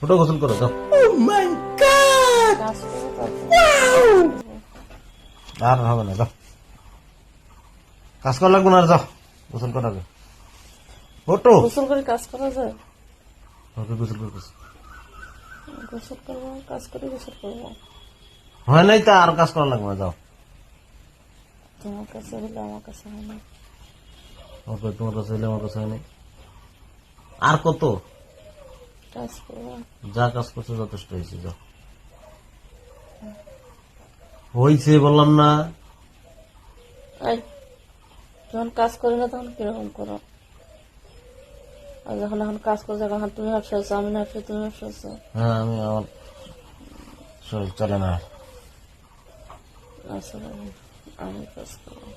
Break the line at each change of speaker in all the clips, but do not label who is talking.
ওটা গোসল করো যাও।
কাজ করে তারপর
আর হবে না, যাও কাজ করা লাগবে না, আর যাও গোসল করা আগে। ওটো
গোসল করে কাজ করা যায়?
ওকে গোসল করতেছে,
গোসল করবো, কাজ করে গোসল করবো।
হয় নাই তা আর কাজ করা লাগবে না, যাও।
তোমার কাছে হলে আমার কাছে হয় না।
ওকে তোমার কাছে হইলে আমার কাছে হয় নাই। আর কত?
কাজ করবো।
যা কাজ করছে যথেষ্ট হয়েছে, যাও। হয়েছে বললাম না?
এই, যখন কাজ করি না তখন কিরকম করো? আর যখন এখন কাজ করছো এখন তুমি ব্যবসা আছো, আমি ব্যবসা, তুমি ব্যবসা আছো।
হ্যাঁ, আমি আমার শরীর চলে না।
আসলে আমি কাজ করবো,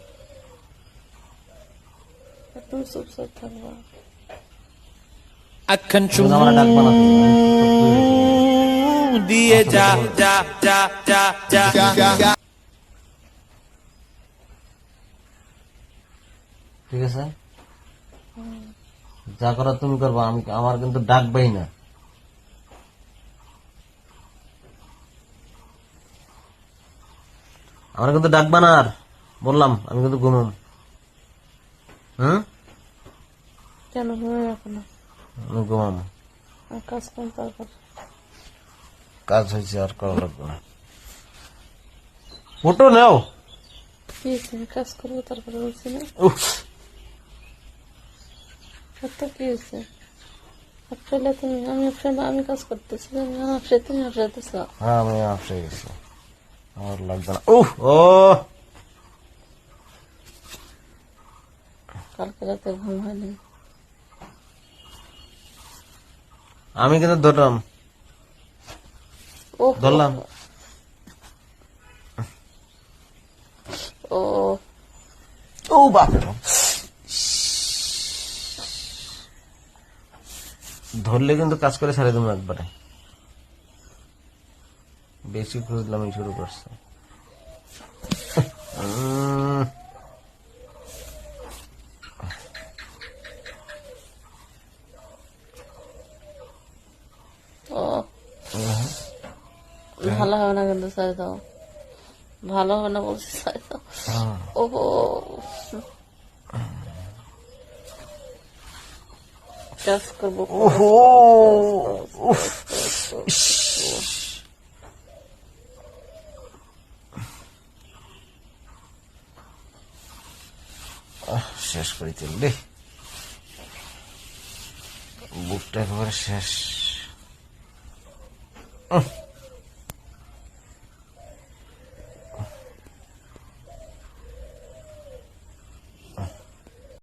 আর তুমি চুপচাপ থাকবা।
আখান
তুমি আমার ডাকবা না,
দিয়ে যা যা যা যা যা।
ঠিক আছে? যা করার তুমি করবা, আমি আমার কিন্তু ডাকবাই না। আমার কিন্তু ডাকবা না, আর বললাম আমি কিন্তু ঘুমাম। হুম,
কেন ঘুমিয়ে রাখো না?
আমি ঘুমাম।
আর কাজ করুন তারপর।
কাজ হয়েছে, আর করা লাগবে না। ফটো নাও।
কি হয়েছে? কাজ করবো তারপরে বলছি না?
উফ,
তো কি হয়েছে? আসলে তুমি, আমি আসলে আমি কাজ করতেছি, আপসে তুমি আপসাতেছ।
হ্যাঁ আমি আপসে গেছি, আমার লাগবে না। উফ, ও
কালকে রাতে ঘুম হয়নি।
আমি কিন্তু ধরলাম,
ও
ধরলাম।
ও
ও বাপ, ধরলে কিন্তু কাজ করে ছাড়ে দেবো একবারে। বেশি খুঁজলাম শুরু করছে।
ও ভালো হবে না কিন্তু, ছাড় দাও। ভালো হবে না বলছি, ছাড় দাও। ও কাজ করবো।
ওহো, উফ, শেষ করে দিল রে, বুকটা একেবারে শেষ।